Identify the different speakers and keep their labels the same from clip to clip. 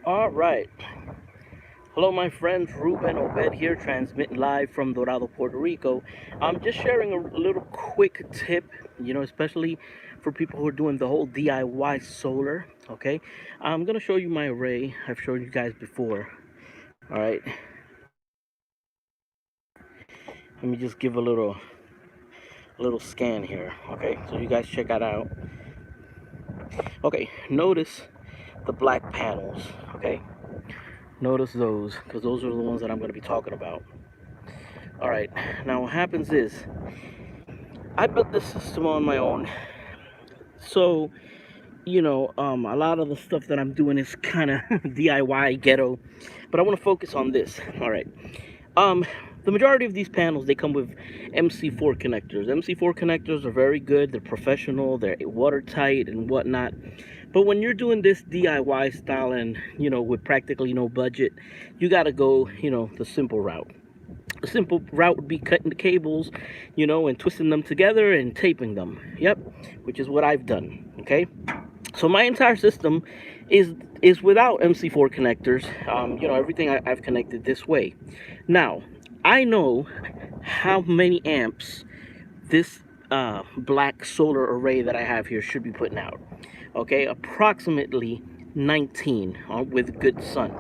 Speaker 1: All right. Hello, my friends. Ruben Obed here, transmitting live from Dorado, Puerto Rico. I'm just sharing a little quick tip, especially for people who are doing the whole DIY solar. Okay. I'm going to show you my array. I've showed you guys before. All right. Let me just give a little scan here. Okay. So you guys check that out. Okay. Notice the black panels. Okay. Notice those because those are the ones that I'm going to be talking about. All right. Now what happens is I built this system on my own. So, a lot of the stuff that I'm doing is kind of DIY ghetto, but I want to focus on this. All right. Um, the majority of these panels they come with MC4 connectors. MC4 connectors are very good. They're professional. They're watertight and whatnot. But when you're doing this DIY style and with practically no budget, you got to go the simple route. A simple route would be cutting the cables, and twisting them together and taping them. Yep, which is what I've done. Okay, so my entire system is without MC4 connectors. Everything I've connected this way. Now, I know how many amps this black solar array that I have here should be putting out. Okay, approximately 19 with good sun.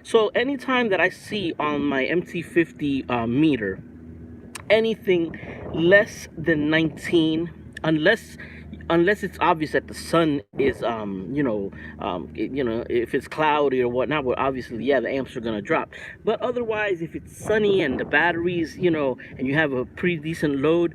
Speaker 1: So anytime that I see on my MT50 meter anything less than 19, unless it's obvious that the sun is if it's cloudy or whatnot, well obviously yeah the amps are gonna drop. But otherwise, if it's sunny and the batteries and you have a pretty decent load,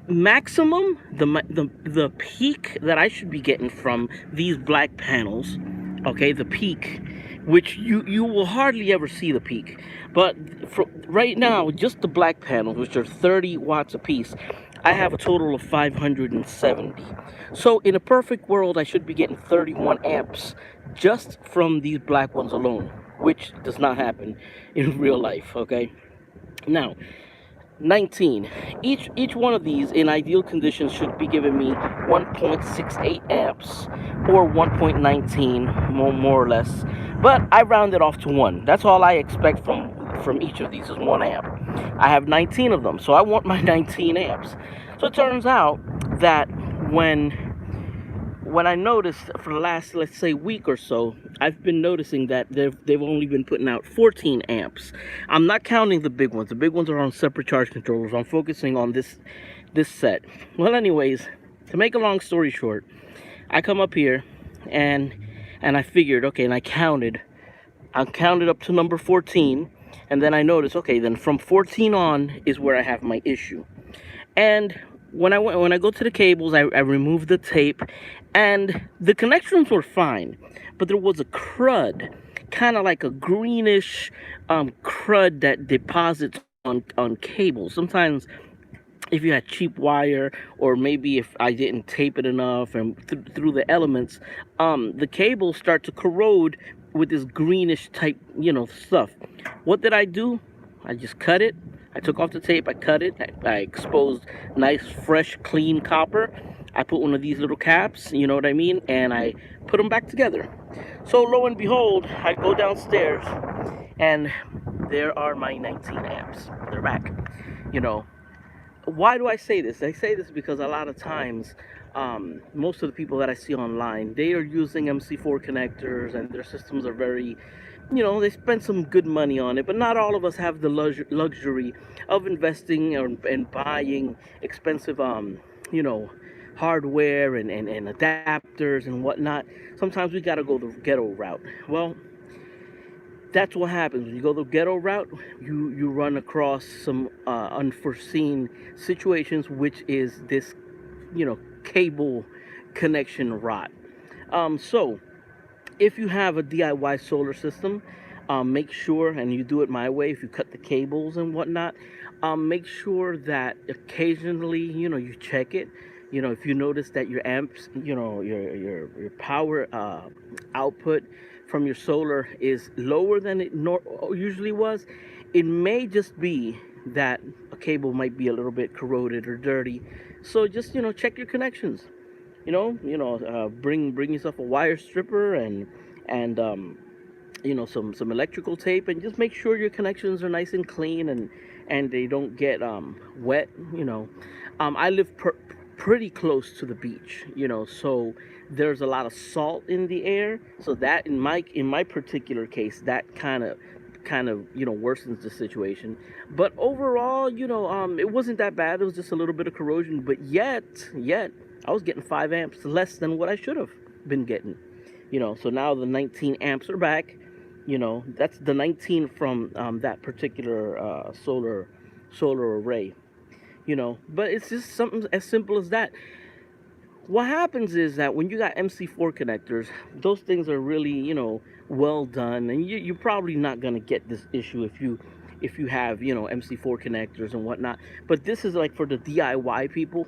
Speaker 1: maximum the peak that I should be getting from these black panels, okay, the peak, which you will hardly ever see the peak, but for right now just the black panels, which are 30 watts a piece, I have a total of 570. So in a perfect world I should be getting 31 amps just from these black ones alone, which does not happen in real life. Okay, now 19. Each one of these in ideal conditions should be giving me 1.68 amps or 1.19, more or less. But I round it off to 1. That's all I expect from each of these is 1 amp. I have 19 of them, so I want my 19 amps. So it turns out that when I noticed for the last, let's say, week or so, I've been noticing that they've only been putting out 14 amps. I'm not counting the big ones. The big ones are on separate charge controllers. I'm focusing on this set. Well, anyways, to make a long story short, I come up here and I figured, okay, and I counted up to number 14, and then I noticed, okay, then from 14 on is where I have my issue. And when I go to the cables, I remove the tape, and the connections were fine, but there was a crud, kind of like a greenish crud that deposits on cables. Sometimes if you had cheap wire, or maybe if I didn't tape it enough and through the elements, the cables start to corrode with this greenish type, stuff. What did I do? I just cut it. I took off the tape. I cut it. I exposed nice, fresh, clean copper. I put one of these little caps, you know what I mean, and I put them back together. So lo and behold, I go downstairs, and there are my 19 amps. They're back. You know, why do I say this? I say this because a lot of times, most of the people that I see online, they are using MC4 connectors, and their systems are very, they spend some good money on it, but not all of us have the luxury of investing and buying expensive, you know, hardware and adapters and whatnot. Sometimes we got to go the ghetto route. Well, that's what happens when you go the ghetto route. You run across some unforeseen situations, which is this, cable connection rot. So if you have a DIY solar system, make sure, and you do it my way, if you cut the cables and whatnot, make sure that occasionally, you check it. If you notice that your amps, your power output from your solar is lower than it usually was, it may just be that a cable might be a little bit corroded or dirty. So just check your connections. Bring yourself a wire stripper and some electrical tape, and just make sure your connections are nice and clean, and they don't get wet. I live pretty close to the beach, so there's a lot of salt in the air. So that in my particular case, that kind of worsens the situation. But overall, it wasn't that bad. It was just a little bit of corrosion, but yet I was getting 5 amps less than what I should have been getting. So now the 19 amps are back. That's the 19 from that particular solar array. But it's just something as simple as that. What happens is that when you got MC4 connectors, those things are really, well done, and you're probably not going to get this issue if you have, MC4 connectors and whatnot. But this is like for the DIY people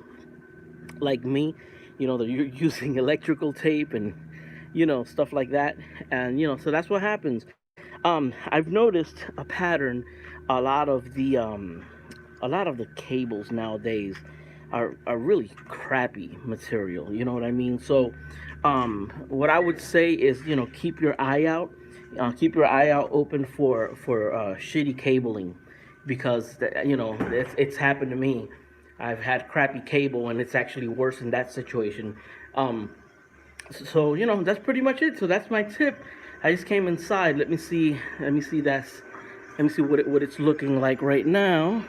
Speaker 1: like me, that you're using electrical tape and stuff like that. And so that's what happens. I've noticed a pattern. A lot of the cables nowadays are really crappy material. You know what I mean? So what I would say is, keep your eye out. Keep your eye out open for shitty cabling, because it's happened to me. I've had crappy cable, and it's actually worse in that situation. So that's pretty much it. So that's my tip. I just came inside. Let me see what it's looking like right now.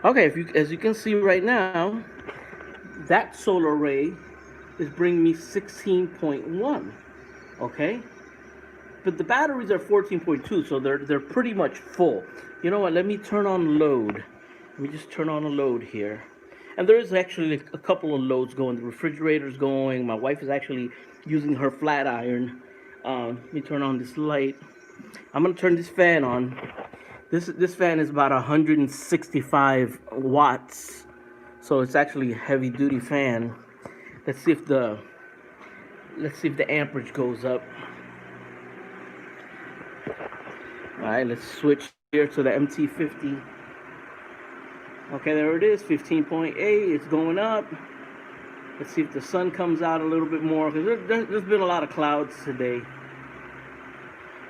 Speaker 1: Okay, as you can see right now, that solar array is bringing me 16.1. Okay, but the batteries are 14.2, so they're pretty much full. You know what? Let me turn on load. Let me just turn on a load here. And there is actually a couple of loads going. The refrigerator's going. My wife is actually using her flat iron. Let me turn on this light. I'm gonna turn this fan on. This fan is about 165 watts, so it's actually a heavy duty fan. Let's see if the amperage goes up. All right, let's switch here to the MT50. Okay, there it is, 15.8. It's going up. Let's see if the sun comes out a little bit more, because there's been a lot of clouds today.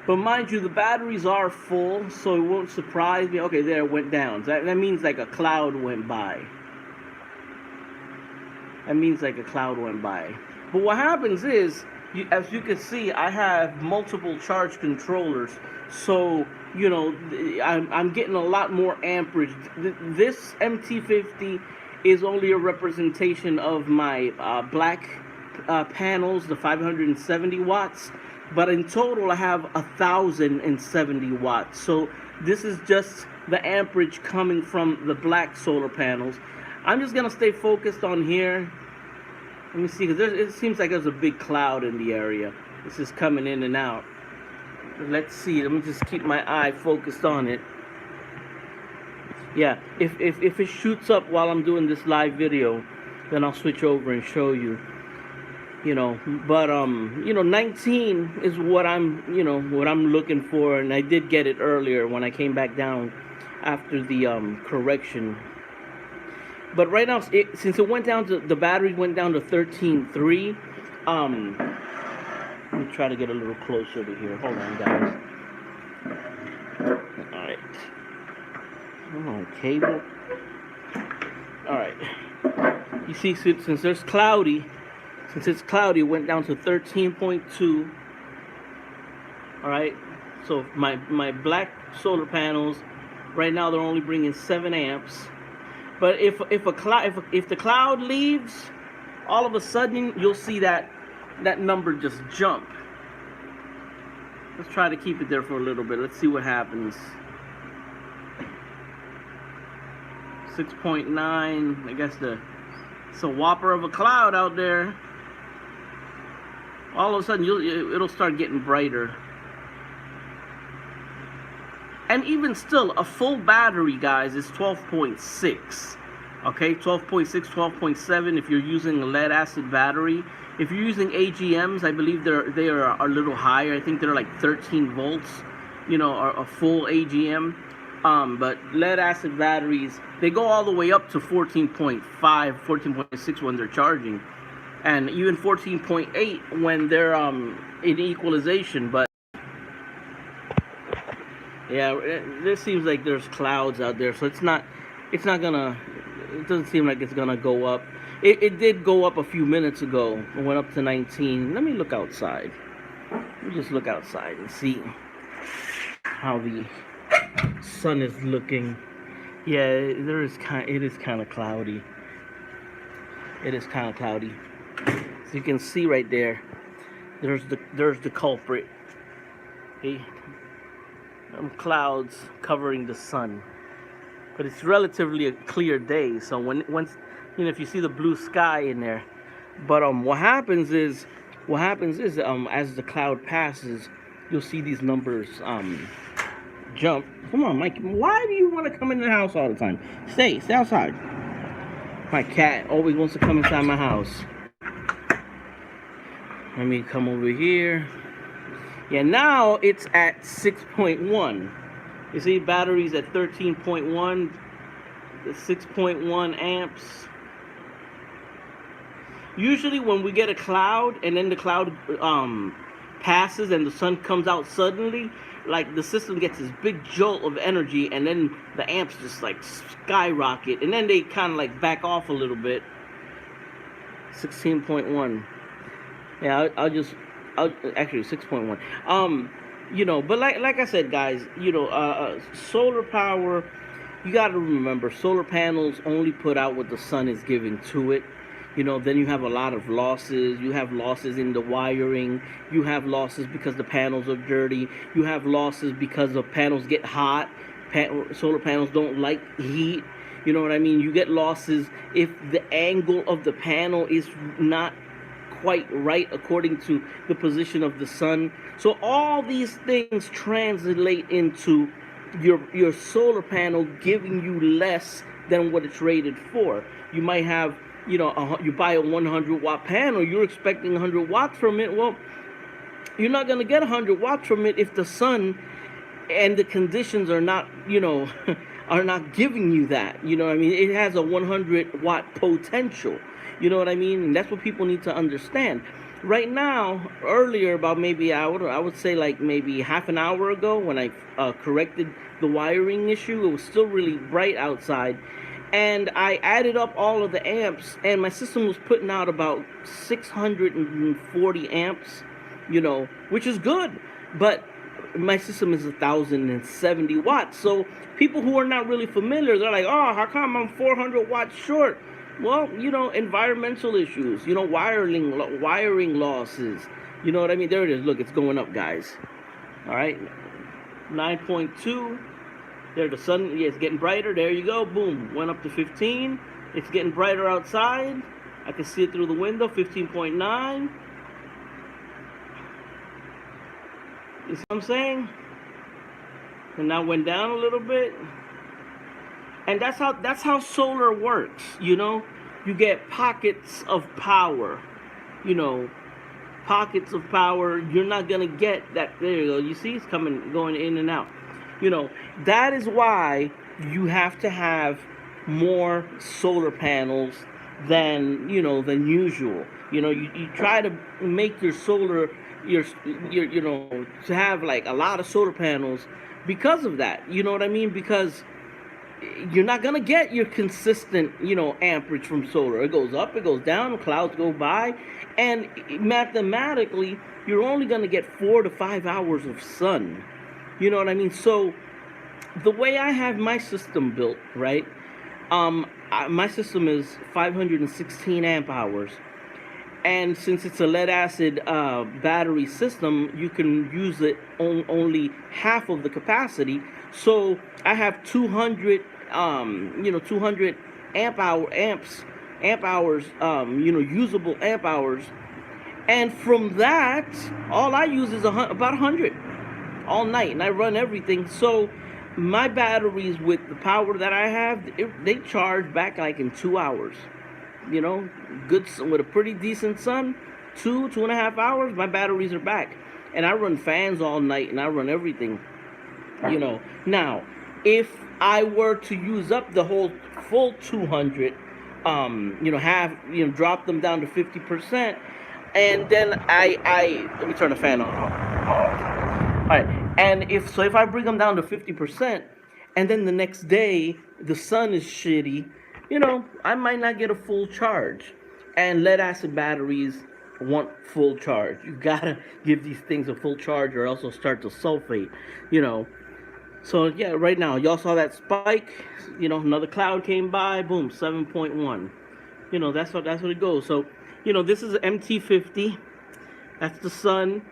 Speaker 1: But mind you, the batteries are full, so it won't surprise me. Okay, there it went down. That means like a cloud went by. But what happens is, as you can see, I have multiple charge controllers. So, I'm getting a lot more amperage. This MT50 is only a representation of my black panels, the 570 watts. But in total, I have 1,070 watts. So this is just the amperage coming from the black solar panels. I'm just gonna stay focused on here. Let me see, because it seems like there's a big cloud in the area. This is coming in and out. Let's see. Let me just keep my eye focused on it. Yeah, if it shoots up while I'm doing this live video, then I'll switch over and show you. But 19 is what I'm looking for, and I did get it earlier when I came back down after the correction. But right now, since it went down to, the battery went down to 13.3. Let me try to get a little closer to here. Hold on, guys. All right. Come on, cable. All right. You see, since it's cloudy, it went down to 13.2. All right. So my black solar panels, right now they're only bringing 7 amps. But if the cloud leaves, all of a sudden you'll see that number just jump. Let's try to keep it there for a little bit. Let's see what happens. 6.9. I guess it's a whopper of a cloud out there. All of a sudden it'll start getting brighter. And even still, a full battery, guys, is 12.6. Okay, 12.6, 12.7 if you're using a lead acid battery. If you're using AGMs, I believe they are a little higher. I think they're like 13 volts, a full AGM. But lead acid batteries, they go all the way up to 14.5, 14.6 when they're charging. and even 14.8 when they're in equalization. But yeah, this seems like there's clouds out there, so it's not gonna, it doesn't seem like it's gonna go up. It did go up a few minutes ago. It went up to 19. Let me look outside. Let me just look outside and see how the sun is looking. Yeah, it is kind of cloudy. It is kind of cloudy. So you can see right there, there's the culprit. Okay, clouds covering the sun, but it's relatively a clear day. So once if you see the blue sky in there, but what happens is as the cloud passes, you'll see these numbers jump. Come on, Mike. Why do you want to come in the house all the time? Stay outside. My cat always wants to come inside my house. Let me come over here. Yeah, now it's at 6.1. You see, batteries at 13.1, 6.1 amps. Usually when we get a cloud and then the cloud passes and the sun comes out suddenly, like the system gets this big jolt of energy, and then the amps just like skyrocket, and then they kind of like back off a little bit. 16.1. Yeah, I'll actually 6.1. But like I said, guys, solar power, you got to remember, solar panels only put out what the sun is giving to it. Then you have a lot of losses. You have losses in the wiring. You have losses because the panels are dirty. You have losses because the panels get hot. Solar panels don't like heat. You know what I mean? You get losses if the angle of the panel is not quite right according to the position of the sun. So all these things translate into your solar panel giving you less than what it's rated for. You might have, you buy a 100 watt panel, you're expecting 100 watts from it. Well, you're not going to get 100 watts from it if the sun and the conditions are not, are not giving you that. You know what I mean? It has a 100 watt potential. You know what I mean? And that's what people need to understand. Right now, earlier, about maybe I would say like maybe half an hour ago, when I corrected the wiring issue, it was still really bright outside. And I added up all of the amps, and my system was putting out about 640 amps, which is good. But my system is 1,070 watts. So people who are not really familiar, they're like, oh, how come I'm 400 watts short? Well, environmental issues, wiring losses. You know what I mean? There it is. Look, it's going up, guys. All right. 9.2. There, the sun, yeah, it's getting brighter. There you go. Boom. Went up to 15. It's getting brighter outside. I can see it through the window. 15.9. You see what I'm saying? And now went down a little bit. And that's how solar works, You get pockets of power. Pockets of power. You're not gonna get that. There you go. You see, it's going in and out. That is why you have to have more solar panels than usual. You try to make your solar to have like a lot of solar panels because of that. You know what I mean? Because you're not gonna get your consistent amperage from solar. It goes up, it goes down, clouds go by, and mathematically you're only gonna get 4 to 5 hours of sun. You know what I mean? So the way I have my system built, right? My system is 516 amp hours, and since it's a lead acid battery system, you can use it only half of the capacity. So I have 200 200 amp hours, usable amp hours, and from that, all I use is about 100 all night, and I run everything. So my batteries, with the power that I have, they charge back like in 2 hours. Good, with a pretty decent sun, 2.5 hours, my batteries are back. And I run fans all night, and I run everything. Now, if I were to use up the whole full 200, have, drop them down to 50%, and then I let me turn the fan on. All right, and if I bring them down to 50%, and then the next day the sun is shitty, I might not get a full charge. And lead acid batteries want full charge. You gotta give these things a full charge, or else they'll start to sulfate. You know. So yeah, right now y'all saw that spike. Another cloud came by. Boom, 7.1. That's what it goes. So, this is MT50. That's the sun.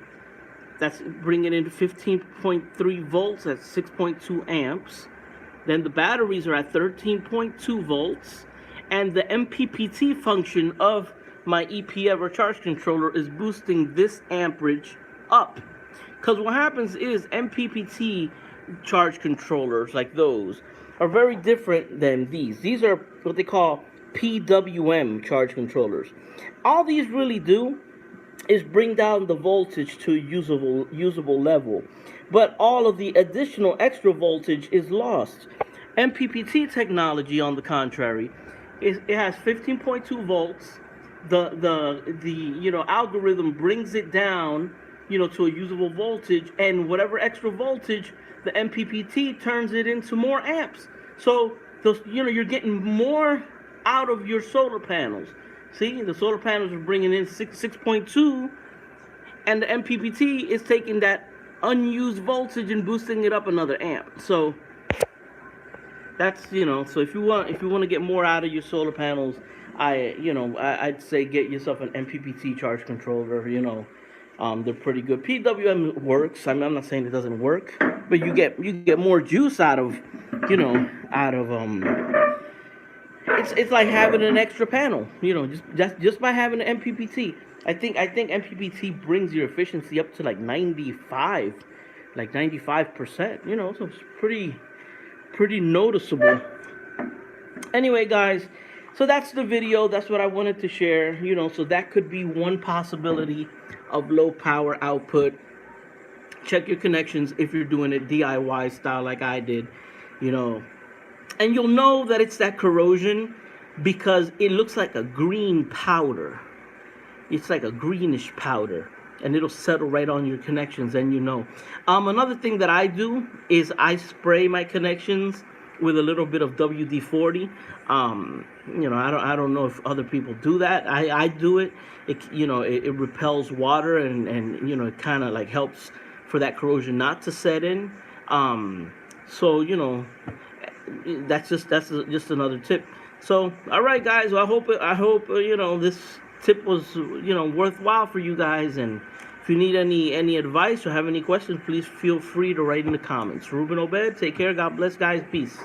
Speaker 1: That's bringing in 15.3 volts at 6.2 amps. Then the batteries are at 13.2 volts. And the MPPT function of my EP-Ever charge controller is boosting this amperage up. Because what happens is MPPT charge controllers like those are very different than these. These are what they call PWM charge controllers. All these really do is bring down the voltage to a usable level, but all of the additional extra voltage is lost. MPPT technology, on the contrary, it has 15.2 volts. The algorithm brings it down, to a usable voltage, and whatever extra voltage, the MPPT turns it into more amps. So those, you're getting more out of your solar panels. See, the solar panels are bringing in 6.2, and the MPPT is taking that unused voltage and boosting it up another amp. So that's, so if you want to get more out of your solar panels, I'd say get yourself an MPPT charge controller. They're pretty good. PWM works. I'm not saying it doesn't work, but you get more juice out of it's like having an extra panel, just by having an MPPT. I think MPPT brings your efficiency up to like 95%, so it's pretty noticeable. Anyway, guys, so that's the video. That's what I wanted to share, so that could be one possibility of low power output. Check your connections if you're doing it DIY style like I did, and you'll know that it's that corrosion because it looks like a green powder. It's like a greenish powder, and it'll settle right on your connections, and Another thing that I do is I spray my connections with a little bit of WD-40. I don't know if other people do that. I do it. It repels water, and it kind of like helps for that corrosion not to set in. So that's just another tip. So all right, guys, well, I hope this tip was worthwhile for you guys. And if you need any advice or have any questions, please feel free to write in the comments. Ruben Obed, take care. God bless, guys. Peace.